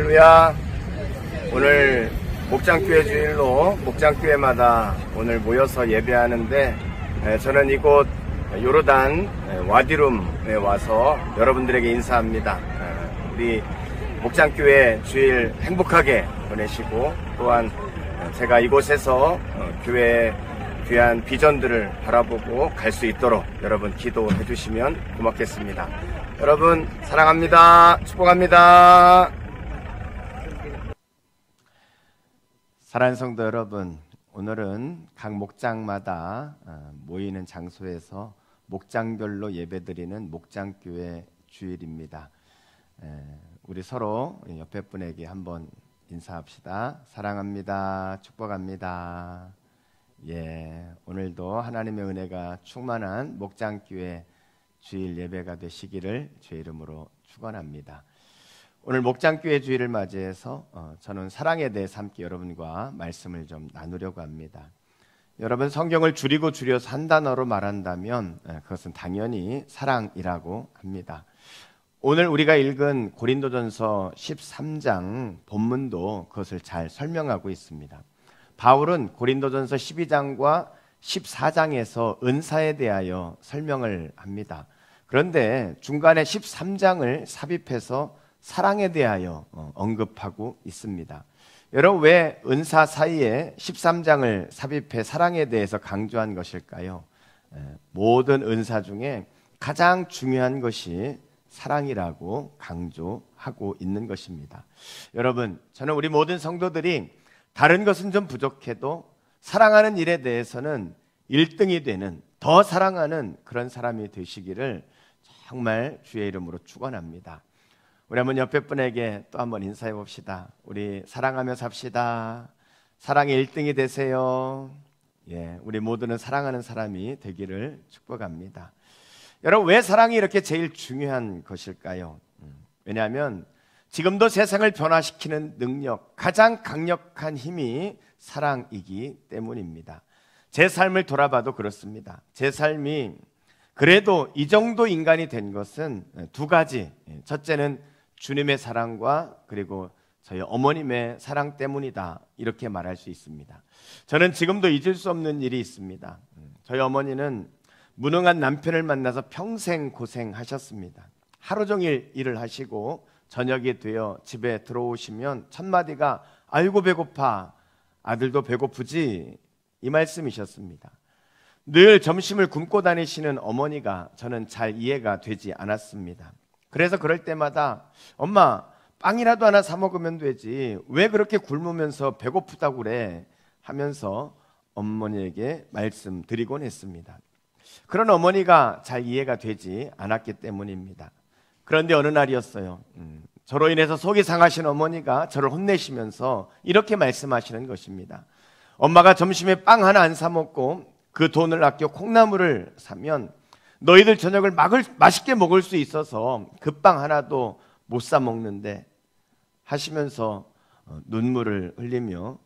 할렐루야. 오늘 목장교회 주일로 목장교회마다 오늘 모여서 예배하는데, 저는 이곳 요르단 와디룸에 와서 여러분들에게 인사합니다. 우리 목장교회 주일 행복하게 보내시고, 또한 제가 이곳에서 교회의 귀한 비전들을 바라보고 갈 수 있도록 여러분 기도해 주시면 고맙겠습니다. 여러분 사랑합니다. 축복합니다. 사랑하는 성도 여러분, 오늘은 각 목장마다 모이는 장소에서 목장별로 예배드리는 목장교회 주일입니다. 우리 서로 옆에 분에게 한번 인사합시다. 사랑합니다. 축복합니다. 오늘도 하나님의 은혜가 충만한 목장교회 주일 예배가 되시기를 주의 이름으로 축원합니다. 오늘 목장교회 주일을 맞이해서 저는 사랑에 대해서 함께 여러분과 말씀을 좀 나누려고 합니다. 여러분, 성경을 줄여서 한 단어로 말한다면 그것은 당연히 사랑이라고 합니다. 오늘 우리가 읽은 고린도전서 13장 본문도 그것을 잘 설명하고 있습니다. 바울은 고린도전서 12장과 14장에서 은사에 대하여 설명을 합니다. 그런데 중간에 13장을 삽입해서 사랑에 대하여 언급하고 있습니다. 여러분, 왜 은사 사이에 13장을 삽입해 사랑에 대해서 강조한 것일까요? 모든 은사 중에 가장 중요한 것이 사랑이라고 강조하고 있는 것입니다. 여러분, 저는 우리 모든 성도들이 다른 것은 좀 부족해도 사랑하는 일에 대해서는 1등이 되는, 더 사랑하는 그런 사람이 되시기를 정말 주의 이름으로 축원합니다. 우리 한번 옆에 분에게 또 한번 인사해 봅시다. 우리 사랑하며 삽시다. 사랑의 1등이 되세요. 우리 모두는 사랑하는 사람이 되기를 축복합니다. 여러분, 왜 사랑이 이렇게 제일 중요한 것일까요? 왜냐하면 지금도 세상을 변화시키는 능력, 가장 강력한 힘이 사랑이기 때문입니다. 제 삶을 돌아봐도 그렇습니다. 제 삶이 그래도 이 정도 인간이 된 것은 두 가지. 첫째는 주님의 사랑과 그리고 저희 어머님의 사랑 때문이다, 이렇게 말할 수 있습니다. 저는 지금도 잊을 수 없는 일이 있습니다. 저희 어머니는 무능한 남편을 만나서 평생 고생하셨습니다. 하루 종일 일을 하시고 저녁이 되어 집에 들어오시면 첫 마디가 아이고 배고파, 아들도 배고프지, 이 말씀이셨습니다. 늘 점심을 굶고 다니시는 어머니가 저는 잘 이해가 되지 않았습니다. 그래서 그럴 때마다 엄마, 빵이라도 하나 사 먹으면 되지, 왜 그렇게 굶으면서 배고프다고 그래 하면서 어머니에게 말씀드리곤 했습니다. 그런 어머니가 잘 이해가 되지 않았기 때문입니다. 그런데 어느 날이었어요. 저로 인해서 속이 상하신 어머니가 저를 혼내시면서 이렇게 말씀하시는 것입니다. 엄마가 점심에 빵 하나 안 사 먹고 그 돈을 아껴 콩나물을 사면 너희들 저녁을 맛있게 먹을 수 있어서 그 빵 하나도 못 사 먹는데, 하시면서 눈물을 흘리며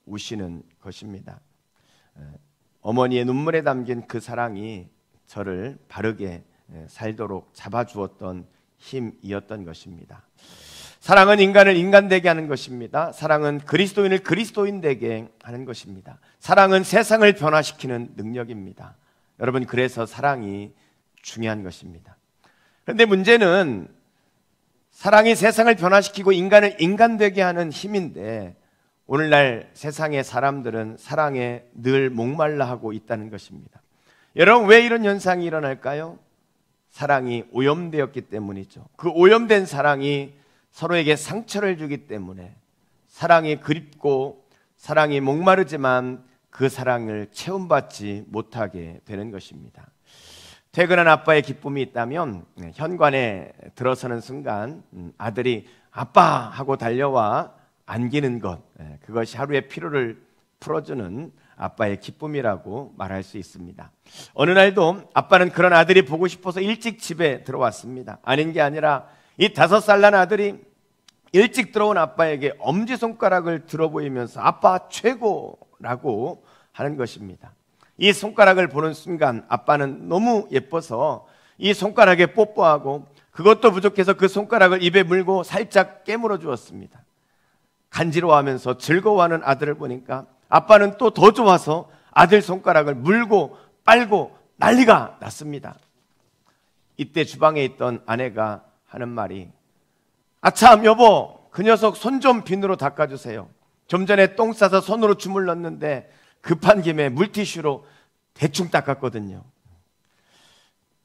우시는 것입니다. 어머니의 눈물에 담긴 그 사랑이 저를 바르게 살도록 잡아주었던 힘이었던 것입니다. 사랑은 인간을 인간되게 하는 것입니다. 사랑은 그리스도인을 그리스도인되게 하는 것입니다. 사랑은 세상을 변화시키는 능력입니다. 여러분, 그래서 사랑이 중요한 것입니다. 그런데 문제는 사랑이 세상을 변화시키고 인간을 인간되게 하는 힘인데, 오늘날 세상의 사람들은 사랑에 늘 목말라 하고 있다는 것입니다. 여러분, 왜 이런 현상이 일어날까요? 사랑이 오염되었기 때문이죠. 그 오염된 사랑이 서로에게 상처를 주기 때문에 사랑이 그립고 사랑이 목마르지만 그 사랑을 체험받지 못하게 되는 것입니다. 퇴근한 아빠의 기쁨이 있다면 현관에 들어서는 순간 아들이 아빠 하고 달려와 안기는 것, 그것이 하루의 피로를 풀어주는 아빠의 기쁨이라고 말할 수 있습니다. 어느 날도 아빠는 그런 아들이 보고 싶어서 일찍 집에 들어왔습니다. 아닌 게 아니라 이 5살 난 아들이 일찍 들어온 아빠에게 엄지손가락을 들어 보이면서 아빠 최고라고 하는 것입니다. 이 손가락을 보는 순간 아빠는 너무 예뻐서 이 손가락에 뽀뽀하고 그것도 부족해서 그 손가락을 입에 물고 살짝 깨물어 주었습니다. 간지러워하면서 즐거워하는 아들을 보니까 아빠는 또 더 좋아서 아들 손가락을 물고 빨고 난리가 났습니다. 이때 주방에 있던 아내가 하는 말이, 아참 여보, 그 녀석 손 좀 비누로 닦아주세요. 좀 전에 똥 싸서 손으로 주물렀는데 급한 김에 물티슈로 대충 닦았거든요.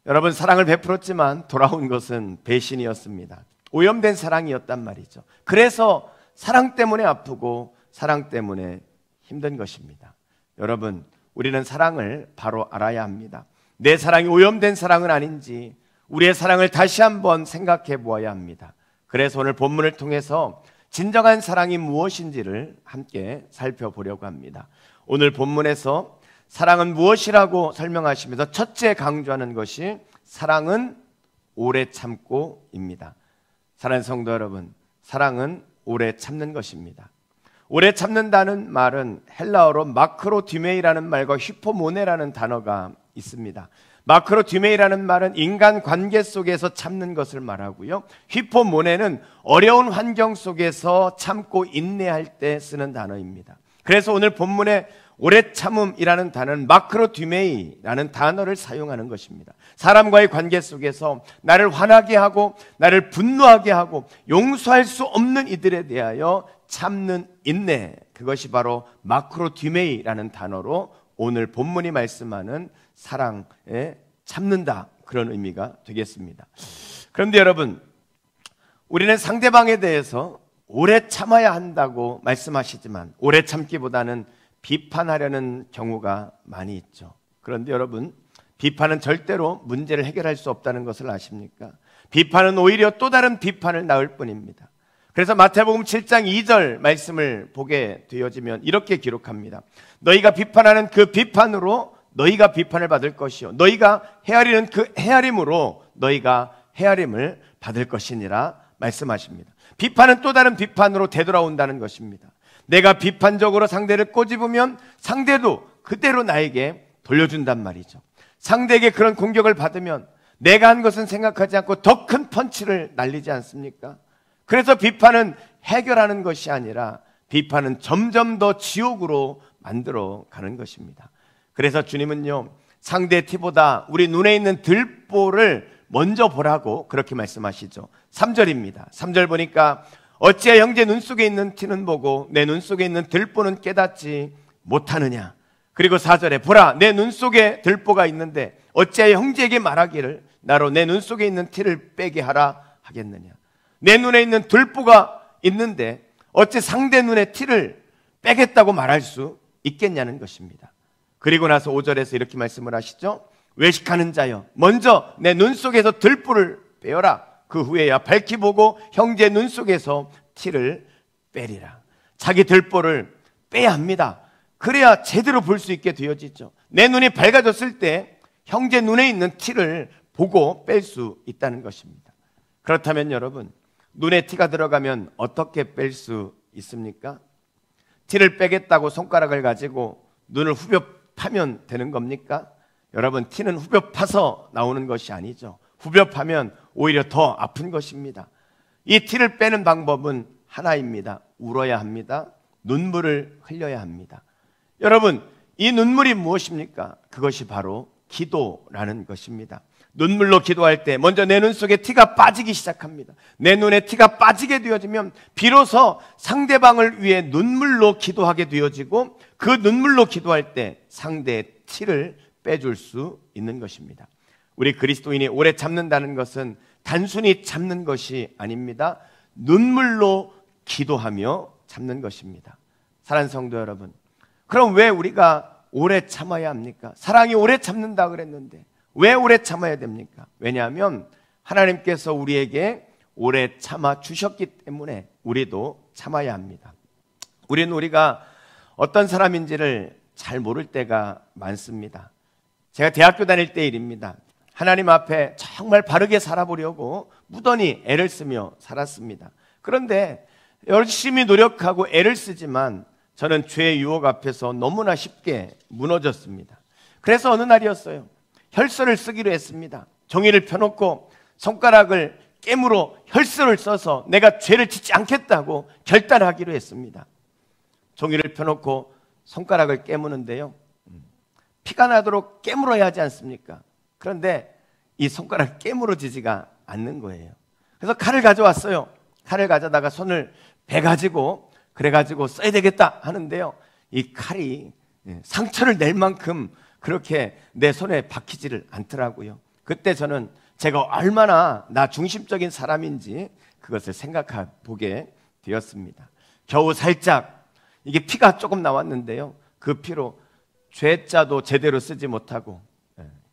여러분, 사랑을 베풀었지만 돌아온 것은 배신이었습니다. 오염된 사랑이었단 말이죠. 그래서 사랑 때문에 아프고 사랑 때문에 힘든 것입니다. 여러분, 우리는 사랑을 바로 알아야 합니다. 내 사랑이 오염된 사랑은 아닌지 우리의 사랑을 다시 한번 생각해 보아야 합니다. 그래서 오늘 본문을 통해서 진정한 사랑이 무엇인지를 함께 살펴보려고 합니다. 오늘 본문에서 사랑은 무엇이라고 설명하시면서 첫째 강조하는 것이 사랑은 오래 참고입니다. 사랑하는 성도 여러분, 사랑은 오래 참는 것입니다. 오래 참는다는 말은 헬라어로 마크로디메이라는 말과 휘포모네라는 단어가 있습니다. 마크로디메이라는 말은 인간 관계 속에서 참는 것을 말하고요, 휘포모네는 어려운 환경 속에서 참고 인내할 때 쓰는 단어입니다. 그래서 오늘 본문에 오래 참음이라는 단어는 마크로디메이라는 단어를 사용하는 것입니다. 사람과의 관계 속에서 나를 화나게 하고 나를 분노하게 하고 용서할 수 없는 이들에 대하여 참는 인내, 그것이 바로 마크로디메이라는 단어로 오늘 본문이 말씀하는 사랑에 참는다, 그런 의미가 되겠습니다. 그런데 여러분, 우리는 상대방에 대해서 오래 참아야 한다고 말씀하시지만 오래 참기보다는 비판하려는 경우가 많이 있죠. 그런데 여러분, 비판은 절대로 문제를 해결할 수 없다는 것을 아십니까? 비판은 오히려 또 다른 비판을 낳을 뿐입니다. 그래서 마태복음 7장 2절 말씀을 보게 되어지면 이렇게 기록합니다. 너희가 비판하는 그 비판으로 너희가 비판을 받을 것이요, 너희가 헤아리는 그 헤아림으로 너희가 헤아림을 받을 것이니라 말씀하십니다. 비판은 또 다른 비판으로 되돌아온다는 것입니다. 내가 비판적으로 상대를 꼬집으면 상대도 그대로 나에게 돌려준단 말이죠. 상대에게 그런 공격을 받으면 내가 한 것은 생각하지 않고 더 큰 펀치를 날리지 않습니까? 그래서 비판은 해결하는 것이 아니라 비판은 점점 더 지옥으로 만들어 가는 것입니다. 그래서 주님은요, 상대의 티보다 우리 눈에 있는 들보를 먼저 보라고 그렇게 말씀하시죠. 3절입니다. 3절 보니까 어찌하여 형제 눈 속에 있는 티는 보고 내 눈 속에 있는 들보는 깨닫지 못하느냐. 그리고 4절에 보라, 내 눈 속에 들보가 있는데 어찌하여 형제에게 말하기를 나로 내 눈 속에 있는 티를 빼게 하라 하겠느냐. 내 눈에 있는 들보가 있는데 어찌 상대 눈에 티를 빼겠다고 말할 수 있겠냐는 것입니다. 그리고 나서 5절에서 이렇게 말씀을 하시죠. 외식하는 자여, 먼저 내 눈 속에서 들보를 빼어라. 그 후에야 밝히 보고 형제 눈 속에서 티를 빼리라. 자기 들보를 빼야 합니다. 그래야 제대로 볼 수 있게 되어지죠. 내 눈이 밝아졌을 때 형제 눈에 있는 티를 보고 뺄 수 있다는 것입니다. 그렇다면 여러분, 눈에 티가 들어가면 어떻게 뺄 수 있습니까? 티를 빼겠다고 손가락을 가지고 눈을 후벼 파면 되는 겁니까? 여러분, 티는 후벼 파서 나오는 것이 아니죠. 후벼 파면 오히려 더 아픈 것입니다. 이 티를 빼는 방법은 하나입니다. 울어야 합니다. 눈물을 흘려야 합니다. 여러분, 이 눈물이 무엇입니까? 그것이 바로 기도라는 것입니다. 눈물로 기도할 때 먼저 내 눈 속에 티가 빠지기 시작합니다. 내 눈에 티가 빠지게 되어지면 비로소 상대방을 위해 눈물로 기도하게 되어지고 그 눈물로 기도할 때 상대의 티를 빼줄 수 있는 것입니다. 우리 그리스도인이 오래 참는다는 것은 단순히 참는 것이 아닙니다. 눈물로 기도하며 참는 것입니다. 사랑하는 성도 여러분, 그럼 왜 우리가 오래 참아야 합니까? 사랑이 오래 참는다 그랬는데 왜 오래 참아야 됩니까? 왜냐하면 하나님께서 우리에게 오래 참아 주셨기 때문에 우리도 참아야 합니다. 우리가 어떤 사람인지를 잘 모를 때가 많습니다. 제가 대학교 다닐 때 일입니다. 하나님 앞에 정말 바르게 살아보려고 무던히 애를 쓰며 살았습니다. 그런데 열심히 노력하고 애를 쓰지만 저는 죄의 유혹 앞에서 너무나 쉽게 무너졌습니다. 그래서 어느 날이었어요. 혈서를 쓰기로 했습니다. 종이를 펴놓고 손가락을 깨물어 혈서를 써서 내가 죄를 짓지 않겠다고 결단하기로 했습니다. 종이를 펴놓고 손가락을 깨무는데요, 피가 나도록 깨물어야 하지 않습니까? 그런데 이 손가락이 깨물어지지가 않는 거예요. 그래서 칼을 가져왔어요. 칼을 가져다가 손을 베가지고 그래가지고 써야 되겠다 하는데요, 이 칼이 상처를 낼 만큼 그렇게 내 손에 박히지를 않더라고요. 그때 저는 제가 얼마나 나 중심적인 사람인지 그것을 생각해 보게 되었습니다. 겨우 살짝 이게 피가 조금 나왔는데요, 그 피로 죄자도 제대로 쓰지 못하고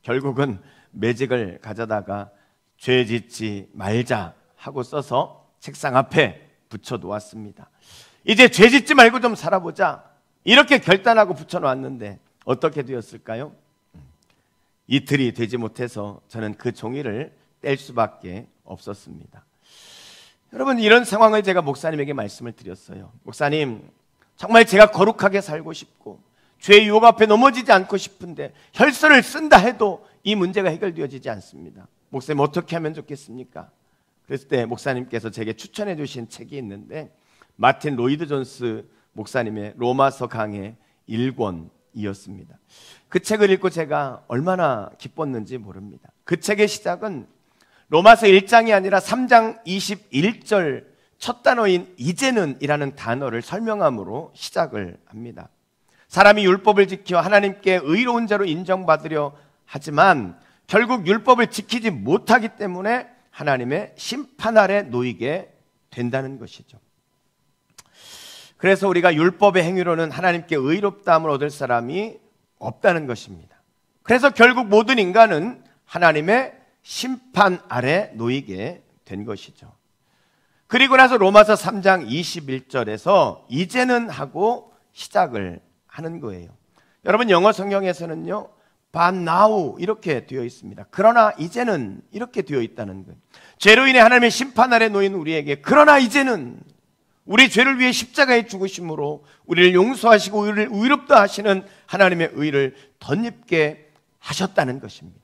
결국은 매직을 가져다가 죄 짓지 말자 하고 써서 책상 앞에 붙여 놓았습니다. 이제 죄 짓지 말고 좀 살아보자 이렇게 결단하고 붙여 놓았는데 어떻게 되었을까요? 이틀이 되지 못해서 저는 그 종이를 뗄 수밖에 없었습니다. 여러분, 이런 상황을 제가 목사님에게 말씀을 드렸어요. 목사님, 정말 제가 거룩하게 살고 싶고 죄의 유혹 앞에 넘어지지 않고 싶은데 혈서를 쓴다 해도 이 문제가 해결되어지지 않습니다. 목사님, 어떻게 하면 좋겠습니까? 그랬을 때 목사님께서 제게 추천해 주신 책이 있는데 마틴 로이드 존스 목사님의 로마서 강해 1권이었습니다. 그 책을 읽고 제가 얼마나 기뻤는지 모릅니다. 그 책의 시작은 로마서 1장이 아니라 3장 21절 첫 단어인 이제는 이라는 단어를 설명함으로 시작을 합니다. 사람이 율법을 지켜 하나님께 의로운 자로 인정받으려 하지만 결국 율법을 지키지 못하기 때문에 하나님의 심판 아래 놓이게 된다는 것이죠. 그래서 우리가 율법의 행위로는 하나님께 의롭다함을 얻을 사람이 없다는 것입니다. 그래서 결국 모든 인간은 하나님의 심판 아래 놓이게 된 것이죠. 그리고 나서 로마서 3장 21절에서 이제는 하고 시작을 하는 거예요. 여러분, 영어 성경에서는요, but now 이렇게 되어 있습니다. 그러나 이제는 이렇게 되어 있다는 거예요. 죄로 인해 하나님의 심판 아래 놓인 우리에게 그러나 이제는 우리 죄를 위해 십자가에 죽으심으로 우리를 용서하시고 우리를 의롭다 하시는 하나님의 의를 덧입게 하셨다는 것입니다.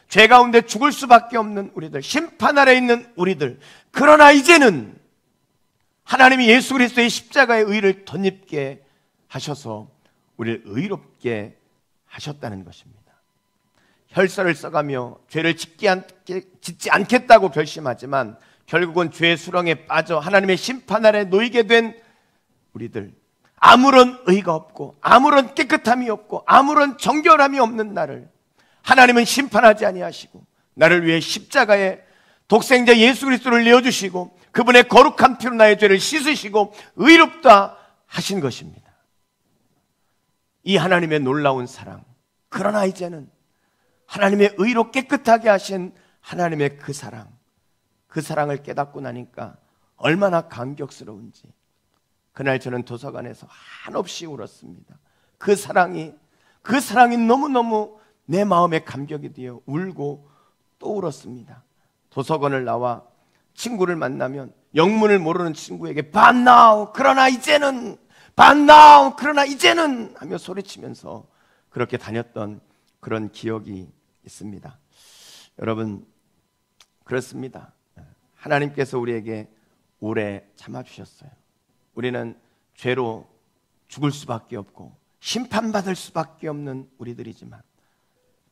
죄 가운데 죽을 수밖에 없는 우리들, 심판 아래 있는 우리들, 그러나 이제는 하나님이 예수 그리스도의 십자가의 의를 덧입게 하셔서 우리를 의롭게 하셨다는 것입니다. 혈서를 써가며 죄를 짓지 않겠다고 결심하지만 결국은 죄의 수렁에 빠져 하나님의 심판 아래 놓이게 된 우리들, 아무런 의가 없고 아무런 깨끗함이 없고 아무런 정결함이 없는 나를 하나님은 심판하지 아니하시고 나를 위해 십자가에 독생자 예수 그리스도를 내어주시고 그분의 거룩한 피로 나의 죄를 씻으시고 의롭다 하신 것입니다. 이 하나님의 놀라운 사랑, 그러나 이제는 하나님의 의로 깨끗하게 하신 하나님의 그 사랑을 깨닫고 나니까 얼마나 감격스러운지 그날 저는 도서관에서 한없이 울었습니다. 그 사랑이 너무너무 내 마음에 감격이 되어 울고 또 울었습니다. 도서관을 나와 친구를 만나면 영문을 모르는 친구에게 But now, 그러나 이제는, But now, 그러나 이제는 하며 소리치면서 그렇게 다녔던 그런 기억이 있습니다. 여러분, 그렇습니다. 하나님께서 우리에게 오래 참아주셨어요. 우리는 죄로 죽을 수밖에 없고 심판받을 수밖에 없는 우리들이지만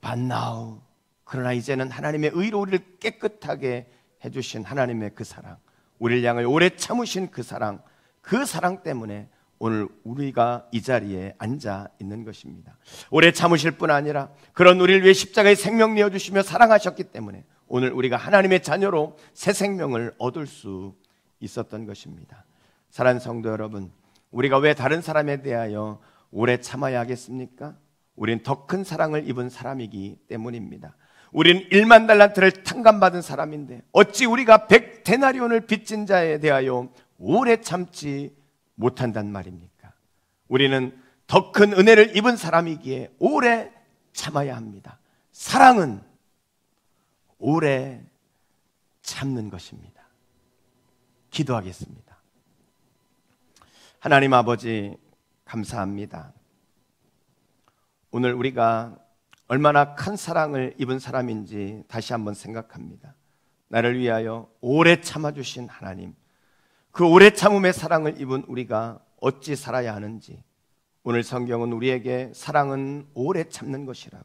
But now, 그러나 이제는 하나님의 의로 우리를 깨끗하게 해주신 하나님의 그 사랑, 우리를 향하여 오래 참으신 그 사랑 때문에 오늘 우리가 이 자리에 앉아 있는 것입니다. 오래 참으실 뿐 아니라 그런 우리를 위해 십자가에 생명 내어주시며 사랑하셨기 때문에 오늘 우리가 하나님의 자녀로 새 생명을 얻을 수 있었던 것입니다. 사랑하는 성도 여러분, 우리가 왜 다른 사람에 대하여 오래 참아야 하겠습니까? 우린 더 큰 사랑을 입은 사람이기 때문입니다. 우린 1만 달란트를 탕감받은 사람인데 어찌 우리가 100데나리온을 빚진 자에 대하여 오래 참지 못한단 말입니까? 우리는 더 큰 은혜를 입은 사람이기에 오래 참아야 합니다. 사랑은 오래 참는 것입니다. 기도하겠습니다. 하나님 아버지, 감사합니다. 오늘 우리가 얼마나 큰 사랑을 입은 사람인지 다시 한번 생각합니다. 나를 위하여 오래 참아주신 하나님, 그 오래 참음의 사랑을 입은 우리가 어찌 살아야 하는지, 오늘 성경은 우리에게 사랑은 오래 참는 것이라고,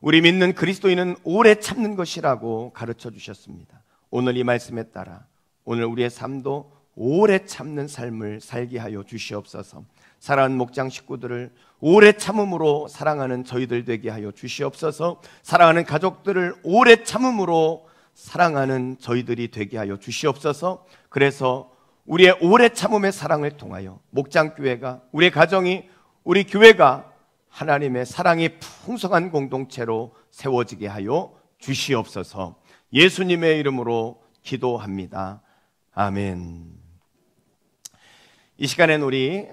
우리 믿는 그리스도인은 오래 참는 것이라고 가르쳐 주셨습니다. 오늘 이 말씀에 따라 오늘 우리의 삶도 오래 참는 삶을 살게 하여 주시옵소서. 사랑하는 목장 식구들을 오래 참음으로 사랑하는 저희들 되게 하여 주시옵소서. 사랑하는 가족들을 오래 참음으로 사랑하는 저희들이 되게 하여 주시옵소서. 그래서 우리의 오래 참음의 사랑을 통하여 목장교회가, 우리 가정이, 우리 교회가 하나님의 사랑이 풍성한 공동체로 세워지게 하여 주시옵소서. 예수님의 이름으로 기도합니다. 아멘. 이 시간엔 우리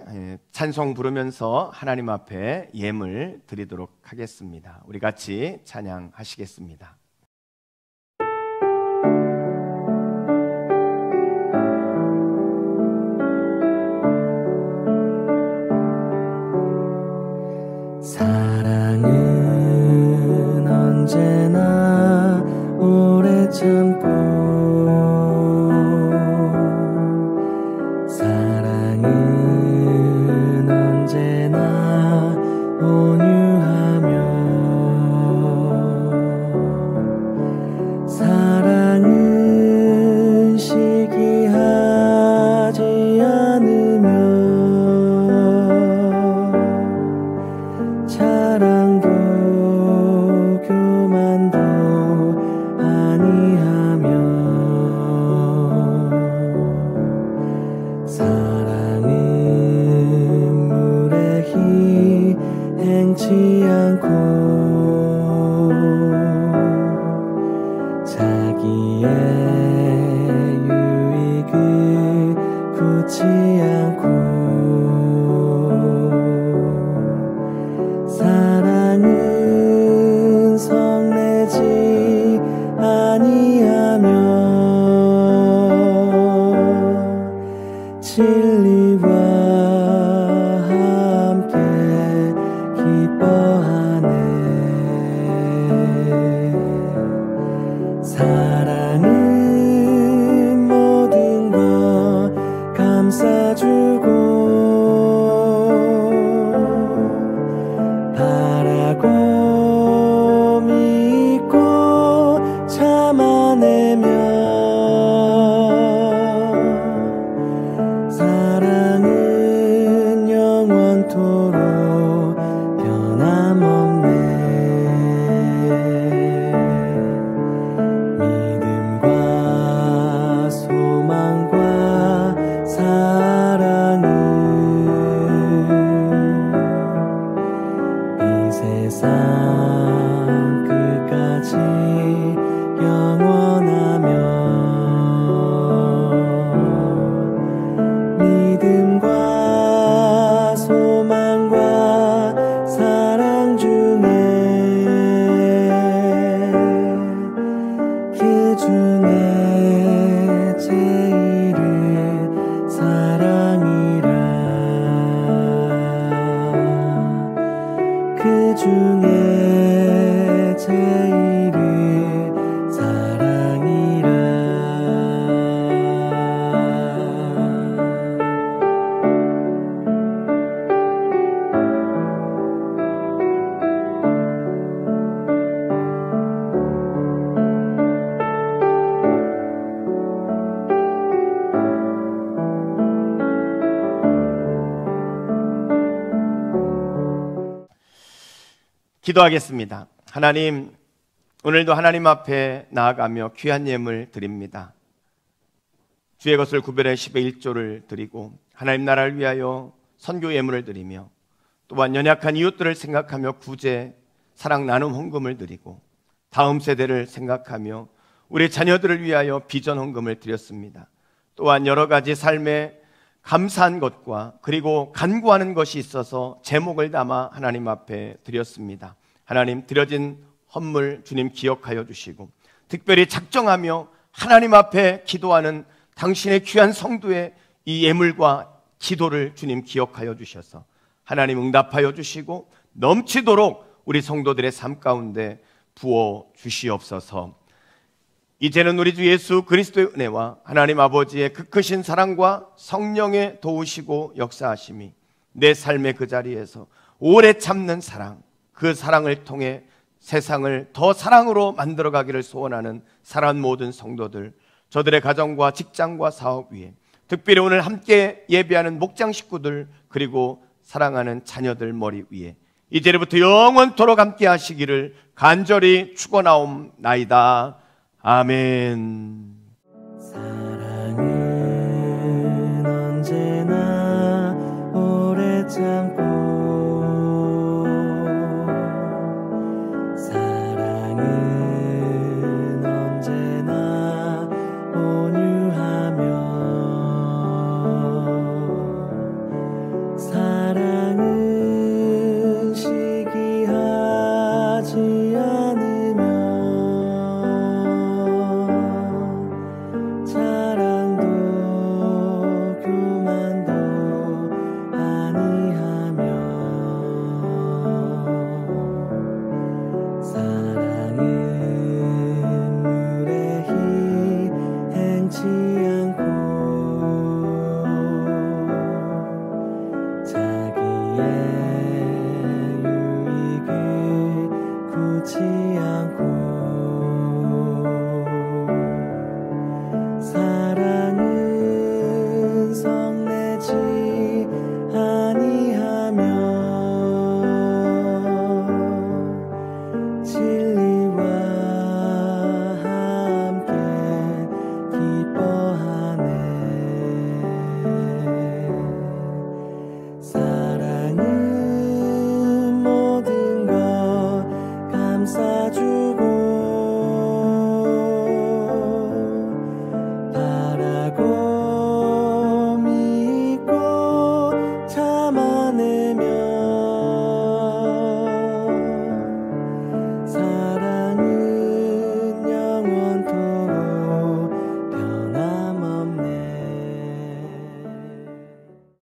찬송 부르면서 하나님 앞에 예물 드리도록 하겠습니다. 우리 같이 찬양하시겠습니다. 사랑은 언제나 오래 참고, 사랑은 언제나 온유하며, 사랑은 시기하지 않으며, 자랑도 교만도 아니하며, 사랑은 무례히 행치 않고, 자기의 유익을 굳지 않고, 사랑은 성내지 아니하며, 진리와 함께 기뻐하네. 사랑은 모든 것 감싸주고, 바라고 믿고 참아내며, 사랑은 영원토록 변함없네. 믿음과 소망과 사랑은 이 세상 끝까지 영원하며, 믿음과 소망과 사랑 중에 그 중에 제일은 사랑이라. 그 중에 제일은 사랑이라. 기도하겠습니다. 하나님, 오늘도 하나님 앞에 나아가며 귀한 예물 드립니다. 주의 것을 구별해 10의 1조를 드리고, 하나님 나라를 위하여 선교 예물을 드리며, 또한 연약한 이웃들을 생각하며 구제, 사랑 나눔 헌금을 드리고, 다음 세대를 생각하며 우리 자녀들을 위하여 비전 헌금을 드렸습니다. 또한 여러 가지 삶에 감사한 것과 그리고 간구하는 것이 있어서 제목을 담아 하나님 앞에 드렸습니다. 하나님, 드려진 헌물 주님 기억하여 주시고, 특별히 작정하며 하나님 앞에 기도하는 당신의 귀한 성도의 이 예물과 기도를 주님 기억하여 주셔서 하나님 응답하여 주시고 넘치도록 우리 성도들의 삶 가운데 부어 주시옵소서. 이제는 우리 주 예수 그리스도의 은혜와 하나님 아버지의 그 크신 사랑과 성령의 도우시고 역사하심이 내 삶의 그 자리에서 오래 참는 사랑, 그 사랑을 통해 세상을 더 사랑으로 만들어가기를 소원하는 사랑하는 모든 성도들, 저들의 가정과 직장과 사업 위에, 특별히 오늘 함께 예배하는 목장 식구들, 그리고 사랑하는 자녀들 머리 위에 이제부터 영원토록 함께 하시기를 간절히 축원하옵나이다. 아멘. 사랑은 언제나 오래 참